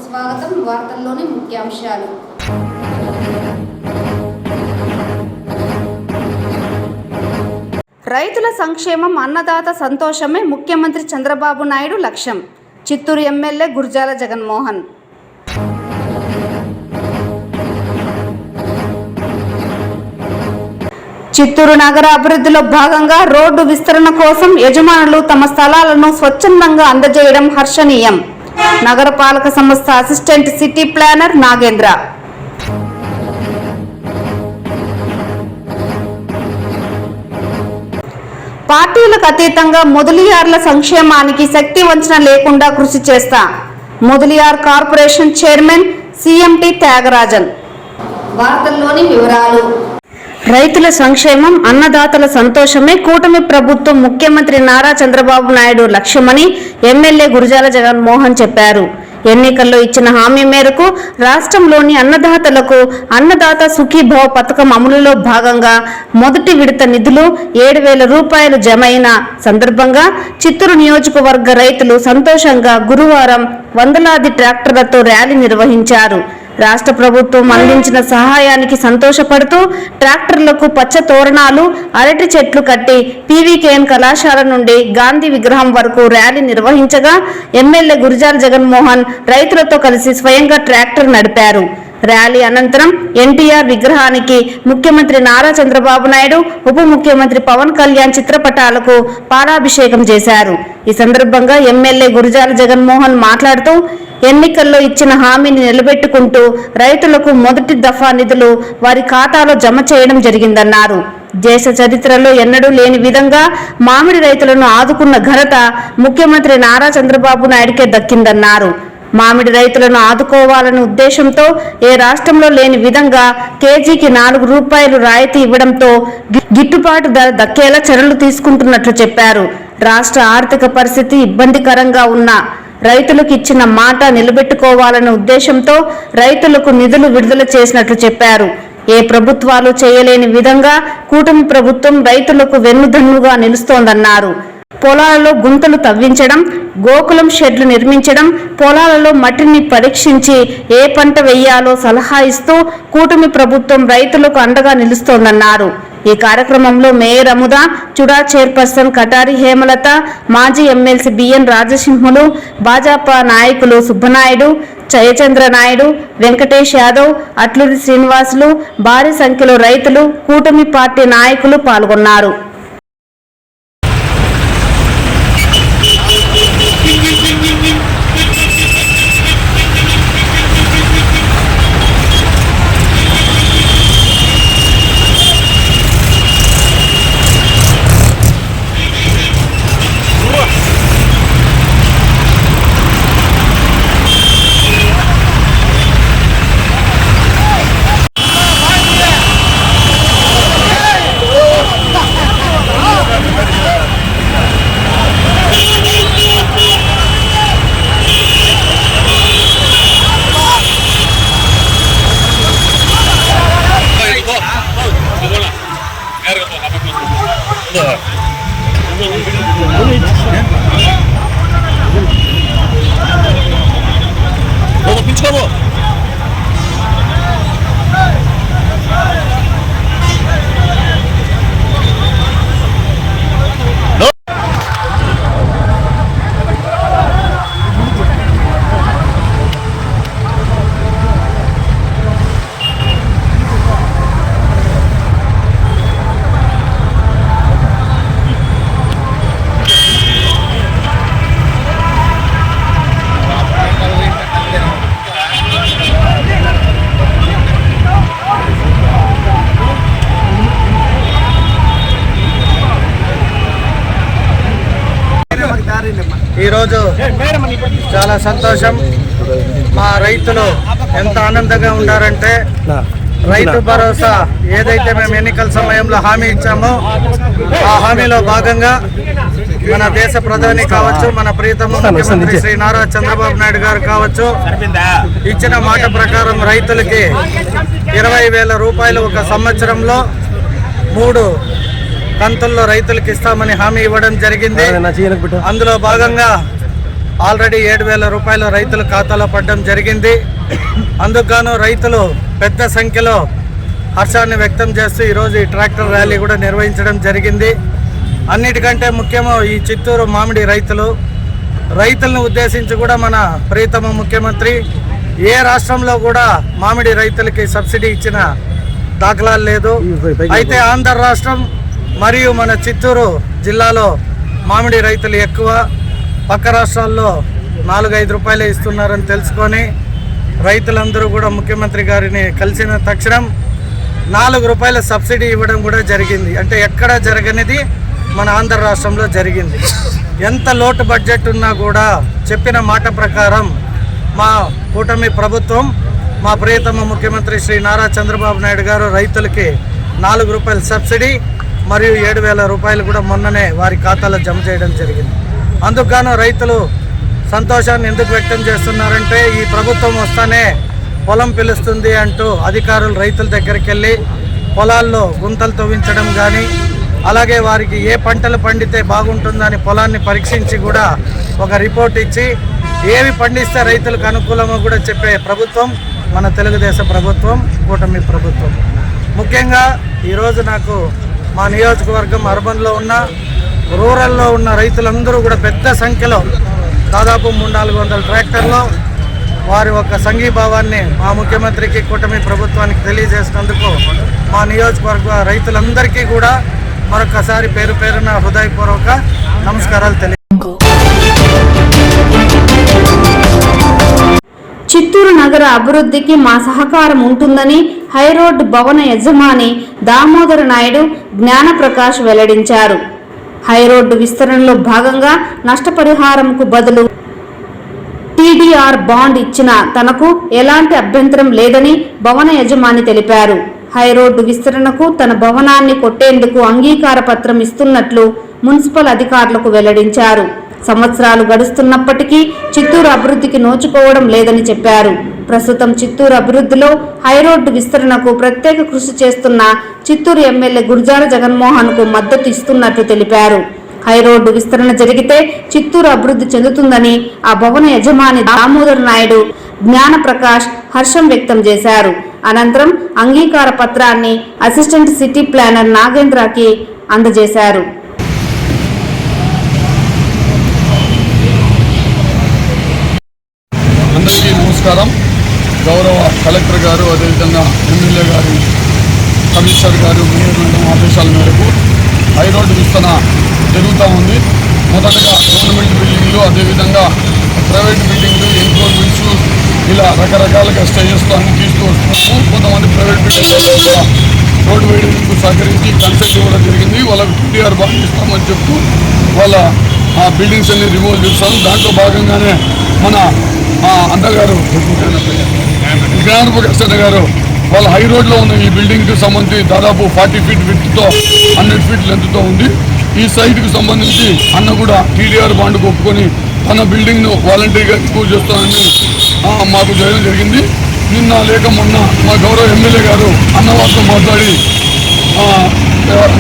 స్వాగతం. వార్తల్లోని ముఖ్యాంశాలు. రైతుల సంక్షేమం, అన్నదాత సంతోషమే ముఖ్యమంత్రి చంద్రబాబు నాయుడు లక్ష్యం. చిత్తూరు ఎమ్మెల్యే గురజాల జగన్మోహన్. చిత్తూరు నగర అభివృద్ధిలో భాగంగా రోడ్డు విస్తరణ కోసం యజమానులు తమ స్థలాలను స్వచ్ఛందంగా అందజేయడం హర్షణీయం. నగరపాలక సంస్థ అసిస్టెంట్ సిటీ ప్లానర్ నాగేంద్ర. పార్టీలకు అతీతంగా మొదలియార్ల సంక్షేమానికి శక్తి వంచన లేకుండా కృషి చేస్తా. Mudaliar corporation chairman CMT Thyagarajan. వార్తల్లోని వివరాలు. రైతుల సంక్షేమం, అన్నదాతల సంతోషమే కూటమి ప్రభుత్వం ముఖ్యమంత్రి నారా చంద్రబాబు నాయుడు లక్ష్యమని ఎమ్మెల్యే గురజాల జగన్మోహన్ చెప్పారు. ఎన్నికల్లో ఇచ్చిన హామీ మేరకు రాష్ట్రంలోని అన్నదాతలకు అన్నదాత సుఖీభావ పథకం అమలులో భాగంగా మొదటి విడత నిధులు 7,000 రూపాయలు జమ అయిన సందర్భంగా చిత్తూరు నియోజకవర్గ రైతులు సంతోషంగా గురువారం వందలాది ట్రాక్టర్లతో ర్యాలీ నిర్వహించారు. రాష్ట్ర ప్రభుత్వం అందించిన సహాయానికి సంతోషపడుతూ ట్రాక్టర్లకు పచ్చ తోరణాలు, అరటి చెట్లు కట్టి పీవీకేఎన్ కళాశాల నుండి గాంధీ విగ్రహం వరకు ర్యాలీ నిర్వహించగా ఎమ్మెల్యే గురజాల జగన్మోహన్ రైతులతో కలిసి స్వయంగా ట్రాక్టర్ నడిపారు. ర్యాలీ అనంతరం ఎన్టీఆర్ విగ్రహానికి ముఖ్యమంత్రి నారా చంద్రబాబు నాయుడు, ఉప ముఖ్యమంత్రి పవన్ కళ్యాణ్ చిత్రపటాలకు పాలాభిషేకం చేశారు. ఈ సందర్భంగా ఎమ్మెల్యే గురజాల జగన్మోహన్ మాట్లాడుతూ ఎన్నికల్లో ఇచ్చిన హామీని నిలబెట్టుకుంటూ రైతులకు మొదటి దఫా నిధులు వారి ఖాతాలో జమ చేయడం జరిగిందన్నారు. దేశ చరిత్రలో ఎన్నడూ లేని విధంగా మామిడి రైతులను ఆదుకున్న ఘనత ముఖ్యమంత్రి నారా చంద్రబాబు నాయుడుకే దక్కిందన్నారు. మామిడి రైతులను ఆదుకోవాలనే ఉద్దేశంతో ఏ రాష్ట్రంలో లేని విధంగా కేజీకి 4 రూపాయలు రాయితీ ఇవ్వడంతో గిట్టుబాటు ధర దక్కేలా చర్యలు తీసుకుంటున్నట్లు చెప్పారు. రాష్ట్ర ఆర్థిక పరిస్థితి ఇబ్బందికరంగా ఉన్న రైతులకు ఇచ్చిన మాట నిలబెట్టుకోవాలనే ఉద్దేశంతో రైతులకు నిధులు విడుదల చేసినట్లు చెప్పారు. ఏ ప్రభుత్వాలు చేయలేని విధంగా కూటమి ప్రభుత్వం రైతులకు వెన్నుదన్నుగా నిలుస్తోందన్నారు. పొలాలలో గుంతలు తవ్వించడం, గోకులం షెడ్లు నిర్మించడం, పొలాలలో మట్టిని పరీక్షించి ఏ పంట వేయాలో సలహా ఇస్తూ కూటమి ప్రభుత్వం రైతులకు అండగా నిలుస్తోందన్నారు. ఈ కార్యక్రమంలో మేయర్ అముద, చుడా చైర్పర్సన్ కటారి హేమలత, మాజీ ఎమ్మెల్సీ బిఎన్ రాజసింహులు, భాజపా నాయకులు సుబ్బనాయుడు, జయచంద్ర నాయుడు, వెంకటేష్ యాదవ్, అట్లూరి శ్రీనివాసులు, భారీ సంఖ్యలో రైతులు, కూటమి పార్టీ నాయకులు పాల్గొన్నారు. ఈరోజు చాలా సంతోషం. మా రైతులు ఎంత ఆనందంగా ఉన్నారంటే రైతు భరోసా ఏదైతే మేము ఎన్నికల సమయంలో హామీ ఇచ్చామో ఆ హామీలో భాగంగా మన దేశ ప్రధాని కావచ్చు, మన ప్రియతమ ముఖ్యమంత్రి శ్రీ నారా చంద్రబాబు నాయుడు గారు కావచ్చు, ఇచ్చిన మాట ప్రకారం రైతులకి 20,000 రూపాయలు ఒక సంవత్సరంలో 3 కంతుల్లో రైతులకు ఇస్తామని హామీ ఇవ్వడం జరిగింది. అందులో భాగంగా ఆల్రెడీ 7,000 రూపాయలు రైతుల ఖాతాలో పడడం జరిగింది. అందుకు రైతులు పెద్ద సంఖ్యలో హర్షాన్ని వ్యక్తం చేస్తూ ఈరోజు ఈ ట్రాక్టర్ ర్యాలీ కూడా నిర్వహించడం జరిగింది. అన్నిటికంటే ముఖ్యమో ఈ చిత్తూరు మామిడి రైతులను ఉద్దేశించి కూడా మన ప్రియతమ ముఖ్యమంత్రి ఏ రాష్ట్రంలో కూడా మామిడి రైతులకి సబ్సిడీ ఇచ్చిన దాఖలాలు లేదు. అయితే ఆంధ్ర రాష్ట్రం మరియు మన చిత్తూరు జిల్లాలో మామిడి రైతులు ఎక్కువ, పక్క రాష్ట్రాల్లో 4-5 రూపాయలే ఇస్తున్నారని తెలుసుకొని రైతులందరూ కూడా ముఖ్యమంత్రి గారిని కలిసిన తక్షణం 4 రూపాయల సబ్సిడీ ఇవ్వడం కూడా జరిగింది. అంటే ఎక్కడ జరగనిది మన ఆంధ్ర రాష్ట్రంలో జరిగింది. ఎంత లోటు బడ్జెట్ ఉన్నా కూడా చెప్పిన మాట ప్రకారం మా కూటమి ప్రభుత్వం, మా ప్రియతమ ముఖ్యమంత్రి శ్రీ నారా చంద్రబాబు నాయుడు గారు రైతులకి 4 రూపాయల సబ్సిడీ మరియు 7,000 రూపాయలు కూడా మొన్ననే వారి ఖాతాలో జమ చేయడం జరిగింది. అందుకు రైతులు సంతోషాన్ని ఎందుకు వ్యక్తం చేస్తున్నారంటే ఈ ప్రభుత్వం వస్తానే పొలం పిలుస్తుంది అంటూ అధికారులు రైతుల దగ్గరికి వెళ్ళి పొలాల్లో గుంతలు తవ్వించడం కానీ, అలాగే వారికి ఏ పంటలు పండితే బాగుంటుందని పొలాన్ని పరీక్షించి కూడా ఒక రిపోర్ట్ ఇచ్చి ఏవి పండిస్తే రైతులకు అనుకూలమో కూడా చెప్పే ప్రభుత్వం మన తెలుగుదేశం ప్రభుత్వం, కూటమి ప్రభుత్వం. ముఖ్యంగా ఈరోజు నాకు మా నియోజకవర్గం అర్బన్లో ఉన్న, రూరల్లో ఉన్న రైతులందరూ కూడా పెద్ద సంఖ్యలో దాదాపు 300-400 ట్రాక్టర్లో వారి ఒక సంఘీభావాన్ని మా ముఖ్యమంత్రికి, కూటమి ప్రభుత్వానికి తెలియజేసినందుకు మా నియోజకవర్గ రైతులందరికీ కూడా మరొకసారి పేరు పేరున హృదయపూర్వక నమస్కారాలు తెలియ. చిత్తూరు నగర అభివృద్ధికి మా సహకారం ఉంటుందని హైరోడ్ భవన యజమాని దామోదర నాయుడు జ్ఞానప్రకాష్ వెల్లడించారు. హైరోడ్డు విస్తరణలో భాగంగా నష్టపరిహారంకు బదులు టీడీఆర్ బాండ్ ఇచ్చిన తనకు ఎలాంటి అభ్యంతరం లేదని భవన యజమాని తెలిపారు. హైరోడ్డు విస్తరణకు తన భవనాన్ని కొట్టేందుకు అంగీకార పత్రం ఇస్తున్నట్లు మున్సిపల్ అధికారులకు వెల్లడించారు. సంవత్సరాలు గడుస్తున్నప్పటికీ చిత్తూరు అభివృద్ధికి నోచుకోవడం లేదని చెప్పారు. ప్రస్తుతం చిత్తూరు అభివృద్ధిలో హైరోడ్డు విస్తరణకు ప్రత్యేక కృషి చేస్తున్న చిత్తూరు ఎమ్మెల్యే గురజాల జగన్మోహన్ కు మద్దతు ఇస్తున్నట్లు తెలిపారు. హైరోడ్డు విస్తరణ జరిగితే చిత్తూరు అభివృద్ధి చెందుతుందని ఆ భవన యజమాని దామోదర్ నాయుడు జ్ఞానప్రకాష్ హర్షం వ్యక్తం చేశారు. అనంతరం అంగీకార పత్రాన్ని అసిస్టెంట్ సిటీ ప్లానర్ నాగేంద్రకి అందజేశారు. అందరికీ నమస్కారం. గౌరవ కలెక్టర్ గారు, అదేవిధంగా ఎమ్మెల్యే గారు, కమిషనర్ గారు, మేయర్ ఆదేశాల మేరకు హైరోడ్డు విస్తరణ జరుగుతూ ఉంది. మొదటగా గవర్నమెంట్ బిల్డింగ్లు, అదేవిధంగా ప్రైవేట్ బిల్డింగ్లు, ఎన్క్రోచ్మెంట్స్, ఇలా రకరకాలుగా స్టేజెస్తో అన్ని తీస్తూ వస్తున్నాము. కొంతమంది ప్రైవేట్ బిల్డింగ్లు రోడ్డు వేయడానికి సహకరించి కన్సెంట్ ఇవ్వడం జరిగింది. వాళ్ళకు టీడీఆర్ బాండ్ ఇస్తామని చెప్తూ వాళ్ళ బిల్డింగ్స్ అన్ని రిమూవ్ చేస్తాము. దాంట్లో భాగంగానే మన అన్నగారు జ్ఞానప్రకాష్ గారు వాళ్ళ హై రోడ్లో ఉన్న ఈ బిల్డింగ్కి సంబంధించి దాదాపు 40 ఫీట్ విడ్త్తో 100 ఫీట్ లెంత్తో ఉంది. ఈ సైట్కి సంబంధించి అన్న కూడా టీడీఆర్ బాండ్కు ఒప్పుకొని తన బిల్డింగ్ను వాలంటరీగా ఎక్కువ చేస్తానని మాకు చేయడం జరిగింది. నిన్న లేక మొన్న మా గౌరవ ఎమ్మెల్యే గారు అన్నవారితో మాట్లాడి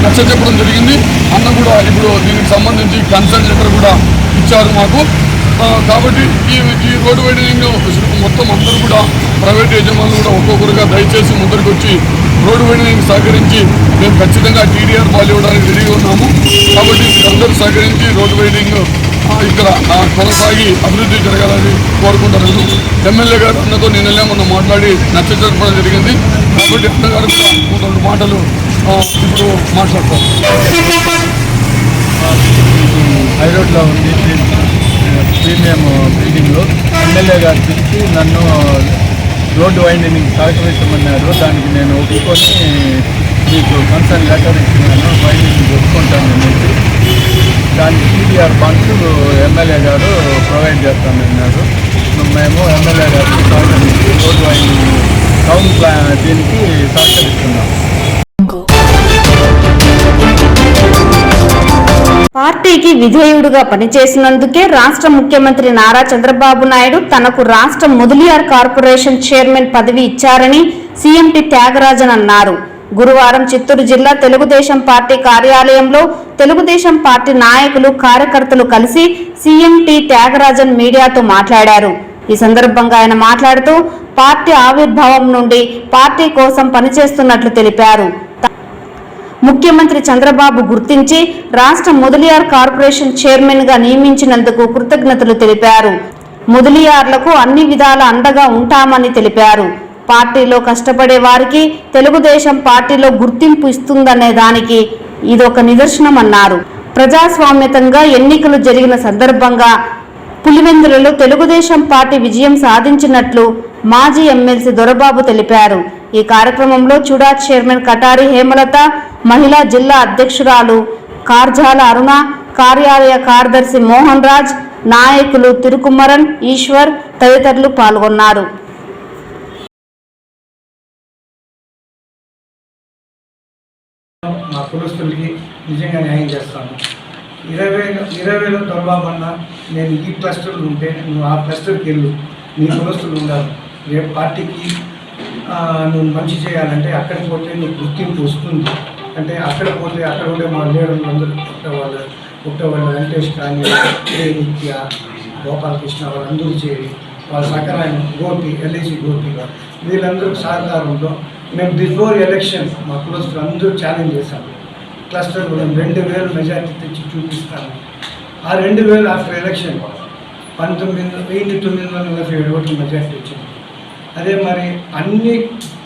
నచ్చ చెప్పడం జరిగింది. అన్న కూడా ఇప్పుడు దీనికి సంబంధించి కన్సల్ట్ లెటర్ కూడా ఇచ్చారు మాకు. కాబట్టి ఈ రోడ్డు వైడనింగ్ మొత్తం అందరూ కూడా ప్రైవేట్ యజమానులు కూడా ఒక్కొక్కరుగా దయచేసి ముందరికి వచ్చి రోడ్డు వైడనింగ్ సహకరించి మేము ఖచ్చితంగా టీడీఆర్ బాల్ ఇవ్వడానికి రెడీగా ఉన్నాము. కాబట్టి అందరూ సహకరించి రోడ్డు వైడనింగ్ ఇక్కడ కొనసాగి అభివృద్ధి జరగాలని కోరుకుంటున్నాను. ఎమ్మెల్యే గారు అన్నతో నిన్నలే మొన్న మాట్లాడి నచ్చ జరపడం జరిగింది. కాబట్టి అన్నగారు కూడా 2 మాటలు ఇప్పుడు మాట్లాడతారు. హైరోడ్లో ఉంది ప్రీమియం బిల్డింగ్లో ఎమ్మెల్యే గారు పిలిచి నన్ను రోడ్డు వైండింగ్ సహకరించమన్నారు. దానికి నేను ఒప్పుకొని మీకు కన్సర్న్ లెటర్ ఇచ్చినాను, వైండింగ్ ఒప్పుకుంటాను అనేసి. దానికి టీడీఆర్ బాండ్స్ ఎమ్మెల్యే గారు ప్రొవైడ్ చేస్తామన్నారు. మేము ఎమ్మెల్యే గారికి సహకరించి రోడ్డు వైండింగ్ టౌన్ ప్లాన్ దీనికి సహకరిస్తున్నాం. పార్టీకి విధేయుడుగా పనిచేసినందుకే రాష్ట్ర ముఖ్యమంత్రి నారా చంద్రబాబు నాయుడు తనకు రాష్ట్ర ముదిలియార్ కార్పొరేషన్ చైర్మన్ పదవి ఇచ్చారని సీఎంటీ త్యాగరాజన్ అన్నారు. గురువారం చిత్తూరు జిల్లా తెలుగుదేశం పార్టీ కార్యాలయంలో తెలుగుదేశం పార్టీ నాయకులు కార్యకర్తలు కలిసి సీఎం టి త్యాగరాజన్ మీడియాతో మాట్లాడారు. ఈ సందర్భంగా ఆయన మాట్లాడుతూ పార్టీ ఆవిర్భావం నుండి పార్టీ కోసం పనిచేస్తున్నట్లు తెలిపారు. ముఖ్యమంత్రి చంద్రబాబు గుర్తించి రాష్ట్ర ముదలియార్ కార్పొరేషన్ చైర్మన్ గా నియమించినందుకు కృతజ్ఞతలు తెలిపారు. ముదలియార్లకు అన్ని విధాల అండగా ఉంటామని తెలిపారు. పార్టీలో కష్టపడే వారికి తెలుగుదేశం పార్టీలో గుర్తింపు ఇస్తుందనే దానికి ఇదొక నిదర్శనమన్నారు. ప్రజాస్వామ్యతంగా ఎన్నికలు జరిగిన సందర్భంగా పులివెందులలో తెలుగుదేశం పార్టీ విజయం సాధించినట్లు మాజీ ఎమ్మెల్సీ దొరబాబు తెలిపారు. ఈ కార్యక్రమంలో చుడా చైర్మన్ కటారి హేమలత, మహిళా జిల్లా అధ్యక్షురాలు కార్జాల అరుణ, కార్యాలయ కార్యదర్శి మోహన్ రాజ్, నాయకులు తిరుకుమరన్, ఈశ్వర్ తదితరులు పాల్గొన్నారు. మా కులస్తులకి నిజంగా న్యాయం చేస్తాను. 20లో దొరబాబు అన్న, నేను ఈ క్లస్టర్లు ఉంటే నువ్వు ఆ క్లస్టర్కి వెళ్ళు, నీ కులస్తులు ఉండాలి, రేపు పార్టీకి నువ్వు మంచి చేయాలంటే అక్కడికి పోతే నీకు గుర్తింపు వస్తుంది అంటే అక్కడ పోతే అక్కడ ఉండే మా లీడర్లు అందరూ పుట్టవాళ్ళు వెంకటేష్ కానీ, నిత్య, గోపాలకృష్ణ వాళ్ళందరూ చేరి వాళ్ళ సకరాయన గోపి, ఎల్ఐసి గోపిగా వీళ్ళందరూ సహకారంలో మేము బిఫోర్ ఎలక్షన్ మా కులస్తులు అందరూ ఛాలెంజ్ చేశాము. క్లస్టర్లో మేము 2000 మెజార్టీ తెచ్చి చూపిస్తాము. ఆ 2000 ఆఫ్టర్ ఎలక్షన్ 19,947 ఓట్ల మెజార్టీ వచ్చింది. అదే మరి అన్ని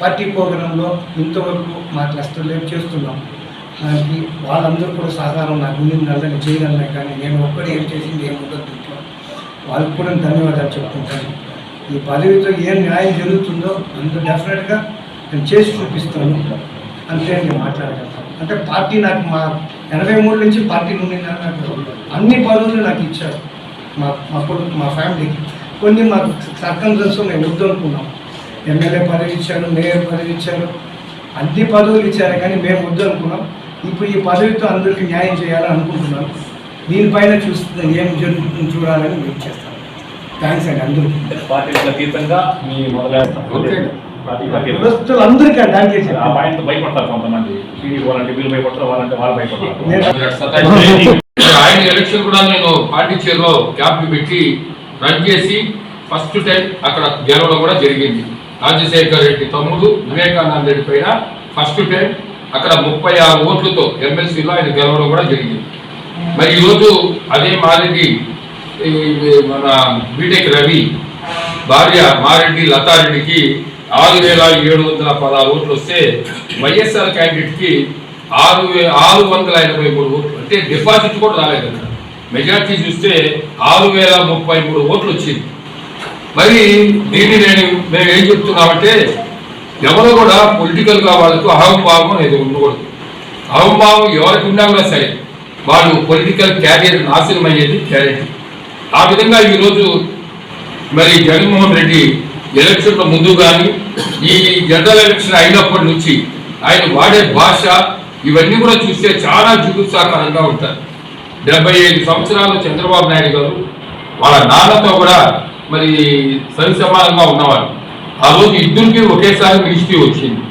పార్టీ ప్రోగ్రాంలో ఇంతవరకు మా క్లస్టర్లో చేస్తున్నాం. దానికి వాళ్ళందరూ కూడా సహకారం నాకు ఉండిందల్లని చేయగలనే, కానీ నేను ఒక్కడే ఏం చేసింది ఏముండదు దీంట్లో. వాళ్ళకి కూడా ధన్యవాదాలు చెప్పుకుంటాను. ఈ పదవితో ఏం న్యాయం జరుగుతుందో అందులో డెఫినెట్గా నేను చేసి చూపిస్తాను అంతే నేను మాట్లాడగలుగుతాను. అంటే పార్టీ నాకు మా 83 నుంచి పార్టీ నుండి నాకు అన్ని పదవులు నాకు ఇచ్చారు. మా ఫ్యామిలీకి కొన్ని మాకు సర్కంస్టెన్స్ మేము వద్దు అనుకున్నాం. ఎమ్మెల్యే పదవి ఇచ్చారు, మేయర్ పదవి ఇచ్చారు, అన్ని పదవులు ఇచ్చారు, కానీ మేము వద్దు అనుకున్నాం. ఇప్పుడు ఈ పదవితో అందరికీ న్యాయం చేయాలని అనుకుంటున్నాను. దీనిపైన చూస్తుంది ఏం జరుగుతుందో చూడాలని వెయిట్ చేస్తాను. థ్యాంక్స్ అండి అందరికీ. అందరికీ భయపడతారు కొంతమంది, వీళ్ళు భయపడతారు, వాళ్ళంటే వాళ్ళు భయపడతారు. ఆయన ఎలక్షన్ కూడా నేను పార్టీ చైర్లో క్యాప్ పెట్టి రన్ చేసి ఫస్ట్ టైం అక్కడ గెలవడం కూడా జరిగింది. రాజశేఖర్ రెడ్డి తమ్ముడు వివేకానంద రెడ్డి పైన ఫస్ట్ టైం అక్కడ 36 ఓట్లతో ఎమ్మెల్సీలో ఆయన గెలవడం కూడా జరిగింది. మరి ఈరోజు అదే మారెడ్డి మన బీటెక్ రవి భార్య మారెడ్డి లతారెడ్డికి 6,716 ఓట్లు వస్తే వైఎస్ఆర్ క్యాండిడేట్కి 6,683 ఓట్లు, అంటే డిపాజిట్ కూడా రాలేదు. అక్కడ మెజార్టీ చూస్తే 6,033 ఓట్లు వచ్చింది. మరి దీన్ని మేము ఏం చెప్తున్నామంటే ఎవరు కూడా పొలిటికల్గా వాళ్ళకు అహంభావం అనేది ఉండకూడదు. అహంభావం ఎవరికి ఉన్నా కూడా సరే వాళ్ళు పొలిటికల్ క్యారియర్ నాశనం అయ్యేది గ్యారెంటీ. ఆ విధంగా ఈరోజు మరి జగన్మోహన్ రెడ్డి ఎలక్షన్ల ముందు కానీ ఈ జనరల్ ఎలక్షన్ అయినప్పటి నుంచి ఆయన వాడే భాష ఇవన్నీ కూడా చూస్తే చాలా జుగుప్సాకరంగా ఉంటారు. 75 సంవత్సరాలు చంద్రబాబు నాయుడు గారు వాళ్ళ నాన్నతో కూడా మరి సరి సమానంగా ఉన్నవారు. ఆ రోజు ఇద్దరికి ఒకేసారి మినిస్ట్రీ వచ్చింది.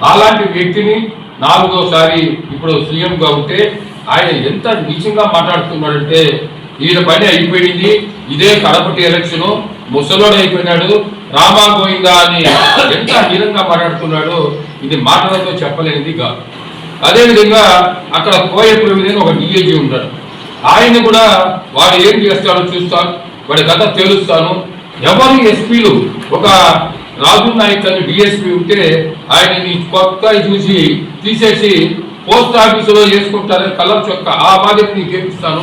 అలాంటి వ్యక్తిని 4వసారి ఇప్పుడు సీఎంగా ఉంటే ఆయన ఎంత నీచంగా మాట్లాడుతున్నాడంటే ఈయన పని అయిపోయింది, ఇదే కడపటి ఎలక్షన్, ముసలోడు అయిపోయినాడు, రామా గోయిందా అని ఎంత హీనంగా మాట్లాడుతున్నాడో ఇది మాటలతో చెప్పలేనిది కాదు. అదేవిధంగా అక్కడ కోయ ప్రవీణ్ ఒక డిఐజీ ఉంటాడు. ఆయన కూడా వాడు ఏం చేస్తాడో చూస్తాను, వాడి కథ తెలుస్తాను. ఎవరు ఎస్పీలు ఒక రాజు నాయక్ అని డిఎస్పీ ఉంటే ఆయనని కొత్త చూసి తీసేసి పోస్ట్ ఆఫీసులో వేసుకుంటారని కలర్ చొక్క ఆ బాధ్యత నీకు ఏమిస్తాను.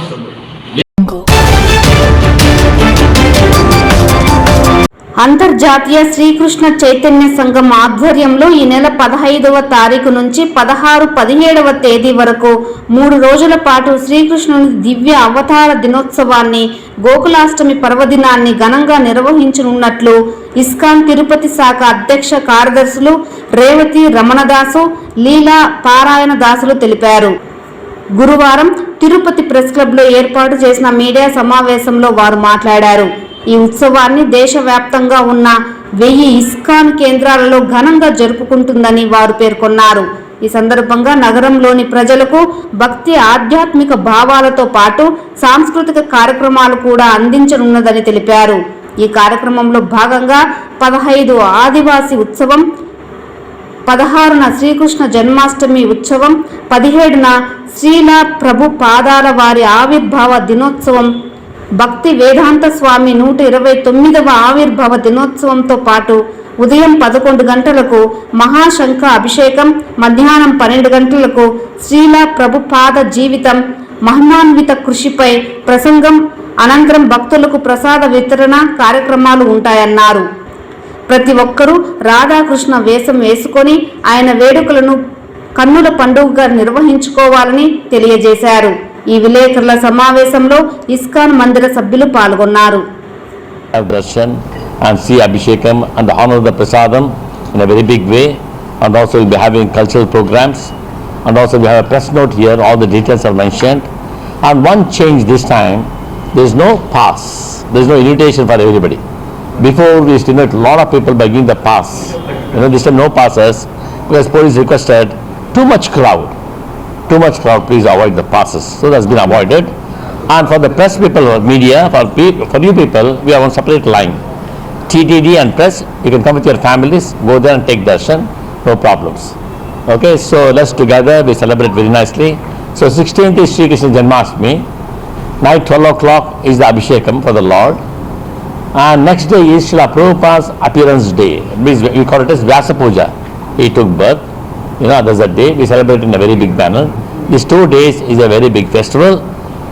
అంతర్జాతీయ శ్రీకృష్ణ చైతన్య సంఘం ఆధ్వర్యంలో ఈ నెల 15వ తారీఖు నుంచి 16, 17వ తేదీ వరకు 3 రోజుల పాటు శ్రీకృష్ణుని దివ్య అవతార దినోత్సవాన్ని, గోకులాష్టమి పర్వదినాన్ని ఘనంగా నిర్వహించనున్నట్లు ఇస్కాన్ తిరుపతి శాఖ అధ్యక్ష కార్యదర్శులు రేవతి రమణదాసు, లీలా పారాయణ దాసులు తెలిపారు. గురువారం తిరుపతి ప్రెస్ క్లబ్లో ఏర్పాటు చేసిన మీడియా సమావేశంలో వారు మాట్లాడారు. ఈ ఉత్సవాన్ని దేశవ్యాప్తంగా ఉన్న 1000 ఇస్కాన్ కేంద్రాలలో ఘనంగా జరుపుకుంటుందని వారు పేర్కొన్నారు. ఈ సందర్భంగా నగరంలోని ప్రజలకు భక్తి ఆధ్యాత్మిక భావాలతో పాటు సాంస్కృతిక కార్యక్రమాలు కూడా అందించనున్నదని తెలిపారు. ఈ కార్యక్రమంలో భాగంగా 15 ఆదివాసీ ఉత్సవం, 16న శ్రీకృష్ణ జన్మాష్టమి ఉత్సవం, 17న శ్రీల ప్రభు పాదాల వారి ఆవిర్భావ దినోత్సవం, భక్తి వేదాంత స్వామి 129వ ఆవిర్భావ దినోత్సవంతో పాటు ఉదయం 11 గంటలకు మహాశంఖ అభిషేకం, మధ్యాహ్నం 12 గంటలకు శ్రీల ప్రభుపాద జీవితం మహిమాన్విత కృషిపై ప్రసంగం, అనంతరం భక్తులకు ప్రసాద వితరణ కార్యక్రమాలు ఉంటాయన్నారు. ప్రతి ఒక్కరూ రాధాకృష్ణ వేషం వేసుకొని ఆయన వేడుకలను కన్నుల పండుగగా నిర్వహించుకోవాలని తెలియజేశారు. ఈ విలేకరుల సమావేశంలో ఇస్కాన్ మందిర సభ్యులు పాల్గొన్నారు. And see Abhishekam and honor the prasadam in a very big way, and also we'll be having cultural programs, and also we have a press note here, all the details are mentioned. And one change this time, there is no pass, there is no invitation for everybody. Before we used to invite a lot of people by giving the pass, this time no passes, because police requested too much crowd, please avoid the passes, so that's been avoided. And for the press people or media, for you people, we have one separate line. TTD and press, you can come with your families, go there and take darshan, no problems. Okay, so let's together we celebrate very nicely. So 16th is Sri Krishna Janmashtami, night 12 o'clock is the Abhishekam for the Lord, and next day is Srila Prabhupada's appearance day. We call it as Vyasa Puja. He took birth, that's the day we celebrate in a very big manner. These 2 days is a very big festival.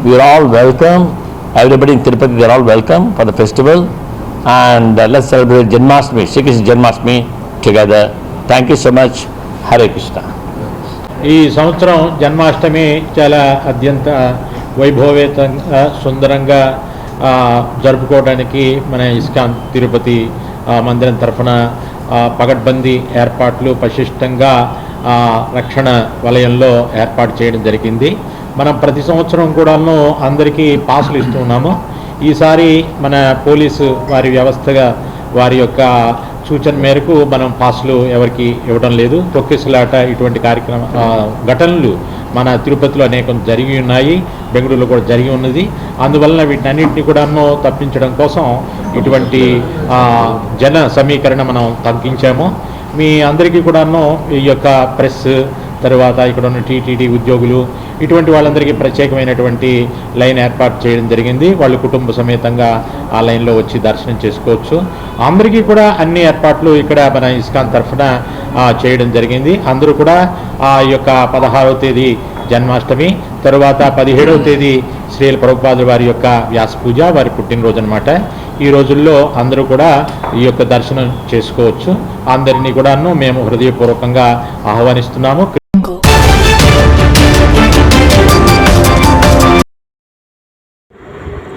We are all welcome, everybody in Tirupati, they are all welcome for the festival. And let's celebrate Janmashtami, Shri Krishna Janmashtami together. Thank you so much. Hare Krishna. ఈ సంవత్సరం జన్మాష్టమి చాలా అత్యంత వైభవేతంగా సుందరంగా జరుపుకోవడానికి మన ISKCON Tirupati మందిరం తరఫున పగడ్బందీ ఏర్పాట్లు పటిష్టంగా రక్షణ వలయంలో ఏర్పాటు చేయడం జరిగింది. మనం ప్రతి సంవత్సరం కూడాను అందరికీ పాసులు ఇస్తున్నాము. ఈసారి మన పోలీసు వారి వ్యవస్థగా వారి యొక్క సూచన మేరకు మనం పాసులు ఎవరికి ఇవ్వడం లేదు. తొక్కిసలాట ఇటువంటి ఘటనలు మన తిరుపతిలో అనేకం జరిగి ఉన్నాయి, బెంగళూరులో కూడా జరిగి ఉన్నది. అందువలన వీటన్నిటిని కూడాను తప్పించడం కోసం ఇటువంటి జన సమీకరణ మనం తగ్గించాము. మీ అందరికీ కూడాను ఈ యొక్క ప్రెస్ తర్వాత ఇక్కడ ఉన్న టీటీడీ ఉద్యోగులు ఇటువంటి వాళ్ళందరికీ ప్రత్యేకమైనటువంటి లైన్ ఏర్పాటు చేయడం జరిగింది. వాళ్ళు కుటుంబ సమేతంగా ఆ లైన్లో వచ్చి దర్శనం చేసుకోవచ్చు. అందరికీ కూడా అన్ని ఏర్పాట్లు ఇక్కడ మన ఇస్కాన్ తరఫున చేయడం జరిగింది. అందరూ కూడా ఆ యొక్క 16వ తేదీ జన్మాష్టమి, తరువాత 17వ తేదీ శ్రీల ప్రభుపాదుల వారి యొక్క వ్యాస పూజ, వారి పుట్టినరోజు అనమాట. ఈ రోజుల్లో అందరూ కూడా ఈ యొక్క దర్శనం చేసుకోవచ్చు. అందరినీ కూడాను మేము హృదయపూర్వకంగా ఆహ్వానిస్తున్నాము.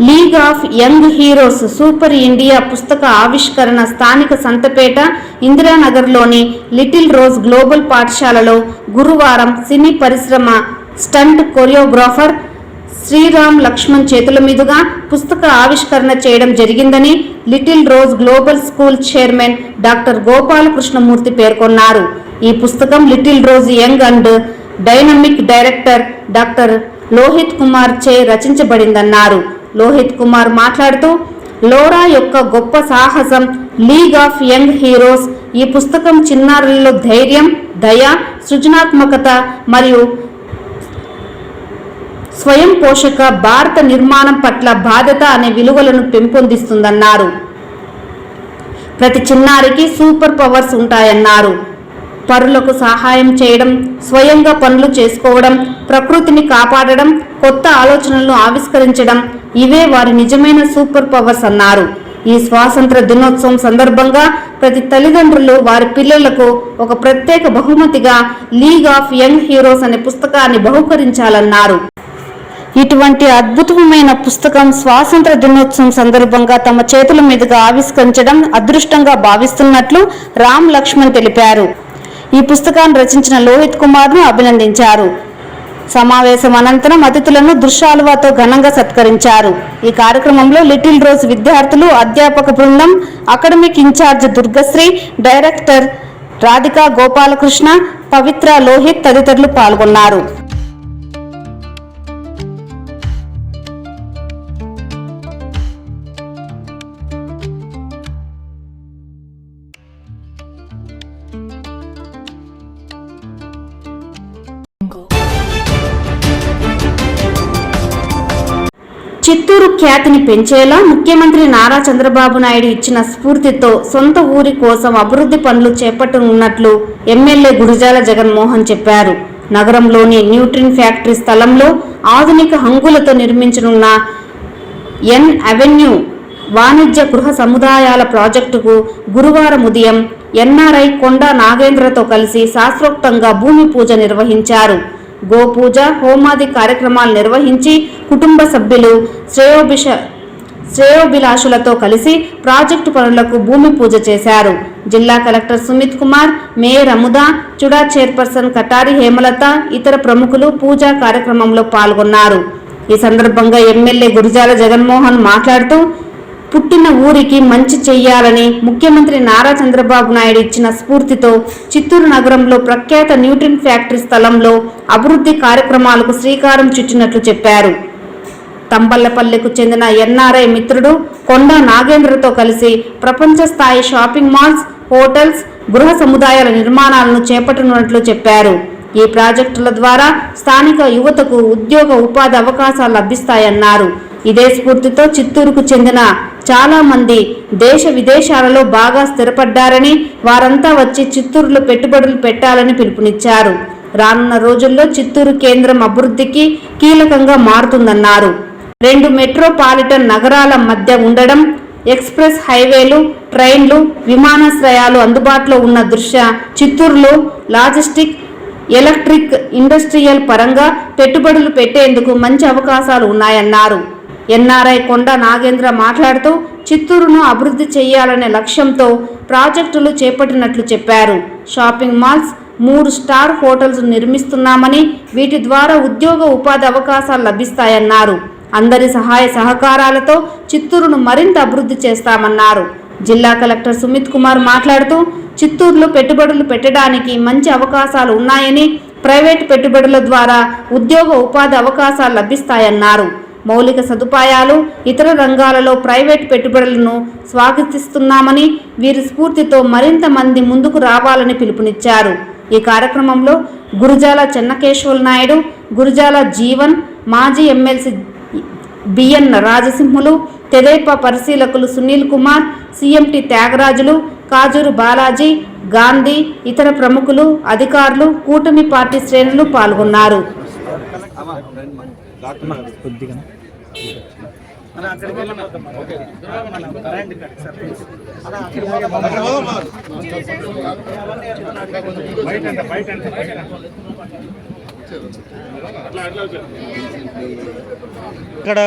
League of Young Heroes Super India పుస్తక ఆవిష్కరణ స్థానిక సంతపేట ఇందిరానగర్లోని లిటిల్ రోజ్ గ్లోబల్ పాఠశాలలో గురువారం సినీ పరిశ్రమ స్టంట్ కొరియోగ్రాఫర్ శ్రీరామ్ లక్ష్మణ్ చేతుల మీదుగా పుస్తక ఆవిష్కరణ చేయడం జరిగిందని Little Rose Global School chairman doctor Gopalakrishnamurthy పేర్కొన్నారు. ఈ పుస్తకం Little Rose young and dynamic director doctor Lohit Kumar చే రచించబడిందన్నారు. లోహిత్ కుమార్ మాట్లాడుతూ, లోరా యొక్క గొప్ప సాహసం లీగ్ ఆఫ్ యంగ్ హీరోస్. ఈ పుస్తకం చిన్నారులలో ధైర్యం, దయ, సృజనాత్మకత మరియు స్వయం పోషక భారత నిర్మాణం పట్ల బాధ్యత అనే విలువలను పెంపొందిస్తుందన్నారు. ప్రతి చిన్నారికి సూపర్ పవర్స్ ఉంటాయన్నారు. పరులకు సహాయం చేయడం, స్వయంగా పనులు చేసుకోవడం, ప్రకృతిని కాపాడడం, కొత్త ఆలోచనలను ఆవిష్కరించడం, ఇవే వారి నిజమైన సూపర్ పవర్స్ అన్నారు. ఈ స్వాతంత్ర దినోత్సవం సందర్భంగా ప్రతి తల్లిదండ్రులు వారి పిల్లలకు ఒక ప్రత్యేక బహుమతిగా లీగ్ ఆఫ్ యంగ్ హీరోస్ అనే పుస్తకాన్ని బహుకరించాలన్నారు. ఇటువంటి అద్భుతమైన పుస్తకం స్వాతంత్ర దినోత్సవం సందర్భంగా తమ చేతుల మీదుగా ఆవిష్కరించడం అదృష్టంగా భావిస్తున్నట్లు రామ్ లక్ష్మణ్ తెలిపారు. ఈ పుస్తకాన్ని రచించిన లోహిత్ కుమార్ను అభినందించారు. సమావేశం అనంతరం అతిథులను దృశ్యాలువాతో ఘనంగా సత్కరించారు. ఈ కార్యక్రమంలో లిటిల్ రోజ్ విద్యార్థులు, అధ్యాపక బృందం, academic incharge Durgasri, director Radhika Gopalakrishna, Pavitra Lohith తదితరులు పాల్గొన్నారు. చిత్తూరు ఖ్యాతిని పెంచేలా ముఖ్యమంత్రి నారా చంద్రబాబు నాయుడు ఇచ్చిన స్ఫూర్తితో సొంత ఊరి కోసం అభివృద్ధి పనులు చేపట్టనున్నట్లు ఎమ్మెల్యే గురజాల జగన్మోహన్ చెప్పారు. నగరంలోని న్యూట్రిన్ ఫ్యాక్టరీ స్థలంలో ఆధునిక హంగులతో నిర్మించనున్న ఎన్ అవెన్యూ వాణిజ్య గృహ సముదాయాల ప్రాజెక్టుకు గురువారం ఉదయం ఎన్ఆర్ఐ కొండా నాగేంద్రతో కలిసి శాస్త్రోక్తంగా భూమి పూజ నిర్వహించారు. గోపూజ, హోమాది కార్యక్రమాలు నిర్వహించి కుటుంబ సభ్యులు, శ్రేయోభిలాషులతో కలిసి ప్రాజెక్టు పనులకు భూమి పూజ చేశారు. జిల్లా collector Sumit Kumar, mayor Amuda, CHUDA chairperson Katari Hemalatha, ఇతర ప్రముఖులు పూజా కార్యక్రమంలో పాల్గొన్నారు. ఈ సందర్భంగా ఎమ్మెల్యే గురజాల జగన్మోహన్ మాట్లాడుతూ పుట్టిన ఊరికి మంచి చెయ్యాలని ముఖ్యమంత్రి నారా చంద్రబాబు నాయుడు ఇచ్చిన స్ఫూర్తితో చిత్తూరు నగరంలో ప్రఖ్యాత న్యూట్రిన్ ఫ్యాక్టరీ స్థలంలో అభివృద్ధి కార్యక్రమాలకు శ్రీకారం చుట్టినట్లు చెప్పారు. తంబళ్లపల్లికు చెందిన ఎన్ఆర్ఐ మిత్రుడు కొండా నాగేంద్రతో కలిసి ప్రపంచ స్థాయి షాపింగ్ మాల్స్, హోటల్స్, గృహ సముదాయాల నిర్మాణాలను చేపట్టనున్నట్లు చెప్పారు. ఈ ప్రాజెక్టుల ద్వారా స్థానిక యువతకు ఉద్యోగ ఉపాధి అవకాశాలు లభిస్తాయన్నారు. ఇదే స్ఫూర్తితో చిత్తూరుకు చెందిన చాలా మంది దేశ విదేశాలలో బాగా స్థిరపడ్డారని, వారంతా వచ్చి చిత్తూరులో పెట్టుబడులు పెట్టాలని పిలుపునిచ్చారు. రానున్న రోజుల్లో చిత్తూరు కేంద్రం అభివృద్ధికి కీలకంగా మారుతుందన్నారు. 2 మెట్రోపాలిటన్ నగరాల మధ్య ఉండడం, ఎక్స్ప్రెస్ హైవేలు, ట్రైన్లు, విమానాశ్రయాలు అందుబాటులో ఉన్న దృష్ట్యా చిత్తూరులో లాజిస్టిక్, ఎలక్ట్రిక్, ఇండస్ట్రియల్ పరంగా పెట్టుబడులు పెట్టేందుకు మంచి అవకాశాలు ఉన్నాయన్నారు. ఎన్ఆర్ఐ కొండా నాగేంద్ర మాట్లాడుతూ చిత్తూరును అభివృద్ధి చేయాలనే లక్ష్యంతో ప్రాజెక్టులు చేపట్టినట్లు చెప్పారు. షాపింగ్ మాల్స్, 3 స్టార్ హోటల్స్ నిర్మిస్తున్నామని, వీటి ద్వారా ఉద్యోగ ఉపాధి అవకాశాలు లభిస్తాయన్నారు. అందరి సహాయ సహకారాలతో చిత్తూరును మరింత అభివృద్ధి చేస్తామన్నారు. జిల్లా కలెక్టర్ సుమిత్ కుమార్ మాట్లాడుతూ చిత్తూరులో పెట్టుబడులు పెట్టడానికి మంచి అవకాశాలు ఉన్నాయని, ప్రైవేటు పెట్టుబడుల ద్వారా ఉద్యోగ ఉపాధి అవకాశాలు లభిస్తాయన్నారు. మౌలిక సదుపాయాలు, ఇతర రంగాలలో ప్రైవేటు పెట్టుబడులను స్వాగతిస్తున్నామని, వీరి స్ఫూర్తితో మరింత మంది ముందుకు రావాలని పిలుపునిచ్చారు. ఈ కార్యక్రమంలో గురజాల చెన్నకేశ్వర నాయుడు, గురజాల జీవన్, మాజీ ఎమ్మెల్సీ బిఎన్ రాజసింహులు, తెదేపా పరిశీలకులు సునీల్ కుమార్, సిఎంటి త్యాగరాజులు, కాజూరు బాలాజీ, గాంధీ, ఇతర ప్రముఖులు, అధికారులు, కూటమి పార్టీ శ్రేణులు పాల్గొన్నారు. ఇక్కడ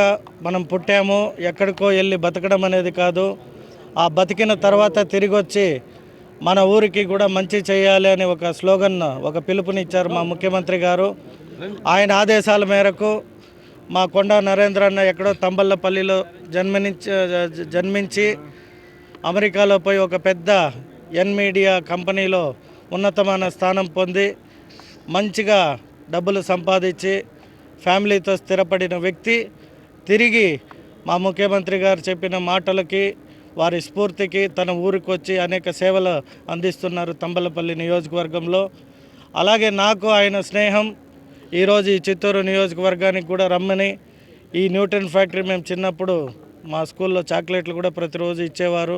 మనం పుట్టాము, ఎక్కడికో వెళ్ళి బతకడం అనేది కాదు. ఆ బతికిన తర్వాత తిరిగి వచ్చి మన ఊరికి కూడా మంచి చేయాలి అని ఒక స్లోగన్, ఒక పిలుపునిచ్చారు మా ముఖ్యమంత్రి గారు. ఆయన ఆదేశాల మేరకు మా కొండా నరేంద్ర అన్న ఎక్కడో తంబళ్లపల్లిలో జన్మించి అమెరికాలో పోయి ఒక పెద్ద మీడియా కంపెనీలో ఉన్నతమైన స్థానం పొంది మంచిగా డబ్బులు సంపాదించి ఫ్యామిలీతో స్థిరపడిన వ్యక్తి తిరిగి మా ముఖ్యమంత్రి గారు చెప్పిన మాటలకి, వారి స్ఫూర్తికి తన ఊరికి వచ్చి అనేక సేవలు అందిస్తున్నారు తంబళ్లపల్లి నియోజకవర్గంలో. అలాగే నాకు ఆయన స్నేహం ఈరోజు ఈ చిత్తూరు నియోజకవర్గానికి కూడా రమ్మని, ఈ న్యూట్రిన్ ఫ్యాక్టరీ మేము చిన్నప్పుడు మా స్కూల్లో చాక్లెట్లు కూడా ప్రతిరోజు ఇచ్చేవారు.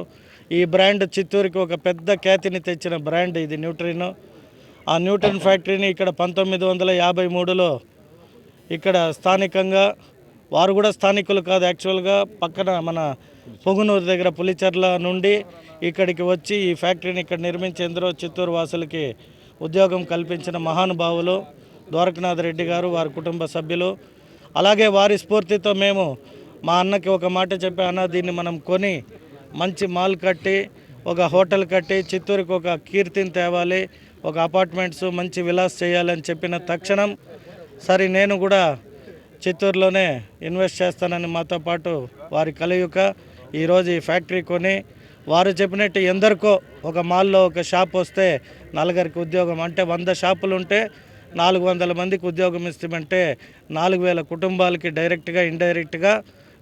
ఈ బ్రాండ్ చిత్తూరుకి ఒక పెద్ద ఖ్యాతిని తెచ్చిన బ్రాండ్ ఇది న్యూట్రిన్. ఆ న్యూట్రిన్ ఫ్యాక్టరీని ఇక్కడ 1953లో ఇక్కడ స్థానికంగా, వారు కూడా స్థానికులు కాదు, యాక్చువల్గా పక్కన మన పొంగునూరు దగ్గర పులిచెర్ల నుండి ఇక్కడికి వచ్చి ఈ ఫ్యాక్టరీని ఇక్కడ నిర్మించేందులో చిత్తూరు వాసులకి ఉద్యోగం కల్పించిన మహానుభావులు ద్వారకనాథ్ రెడ్డి గారు, వారి కుటుంబ సభ్యులు. అలాగే వారి స్ఫూర్తితో మేము మా అన్నకి ఒక మాట చెప్పి, అన్న దీన్ని మనం కొని మంచి మాల్ కట్టి, ఒక హోటల్ కట్టి చిత్తూరుకి ఒక కీర్తిని తేవాలి, ఒక అపార్ట్మెంట్స్ మంచి విలాస్ చేయాలని చెప్పిన తక్షణం సరే నేను కూడా చిత్తూరులోనే ఇన్వెస్ట్ చేస్తానని మాతో పాటు వారి కలయిక ఈరోజు ఈ ఫ్యాక్టరీ కొని, వారు చెప్పినట్టు ఎందరికో ఒక మాల్లో ఒక షాప్ వస్తే నలుగురికి ఉద్యోగం, అంటే 100 షాపులు ఉంటే 400 మందికి ఉద్యోగం ఇస్తామంటే 4000 కుటుంబాలకి డైరెక్ట్గా ఇండైరెక్ట్గా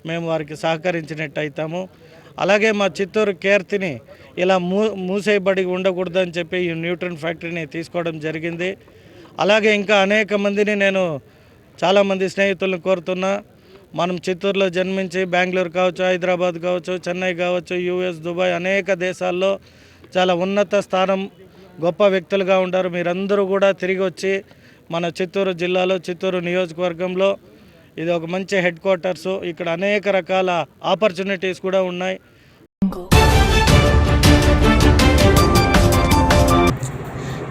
మేము వారికి సహకరించినట్టు అవుతాము. అలాగే మా చిత్తూరు కీర్తిని ఇలా మూసేయబడి ఉండకూడదని చెప్పి ఈ న్యూట్రన్ ఫ్యాక్టరీని తీసుకోవడం జరిగింది. అలాగే ఇంకా అనేక మందిని నేను చాలామంది స్నేహితులను కోరుతున్నా. మనం చిత్తూరులో జన్మించి బెంగళూరు కావచ్చు, హైదరాబాద్ కావచ్చు, చెన్నై కావచ్చు, యూఎస్, దుబాయ్ అనేక దేశాల్లో చాలా ఉన్నత స్థానం గొప్ప వ్యక్తులుగా ఉంటారు. మీరందరూ కూడా తిరిగి వచ్చి మన చిత్తూరు జిల్లాలో చిత్తూరు నియోజకవర్గంలో ఇది ఒక మంచి హెడ్ క్వార్టర్సు. ఇక్కడ అనేక రకాల ఆపర్చునిటీస్ కూడా ఉన్నాయి.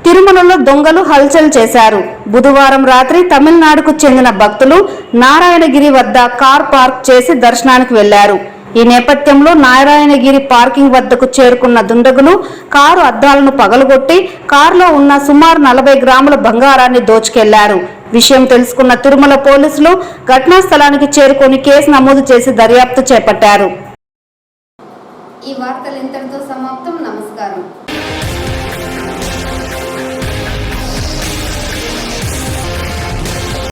తిరుమలలో దొంగలు హల్చల్ చేశారు. బుధవారం రాత్రి తమిళనాడుకు చెందిన భక్తులు నారాయణగిరి వద్ద కార్ పార్క్ చేసి దర్శనానికి వెళ్లారు. ఈ నేపథ్యంలో నారాయణగిరి పార్కింగ్ వద్దకు చేరుకున్న దుండగులు కారు అద్దాలను పగలగొట్టి కారులో ఉన్న సుమారు 40 గ్రాముల బంగారాన్ని దోచుకెళ్లారు. విషయం తెలుసుకున్న తిరుమల పోలీసులు ఘటనా స్థలానికి చేరుకొని కేసు నమోదు చేసి దర్యాప్తు చేపట్టారు. ఈ వార్తలు ఇంతటితో సమాప్తం. నమస్కారం.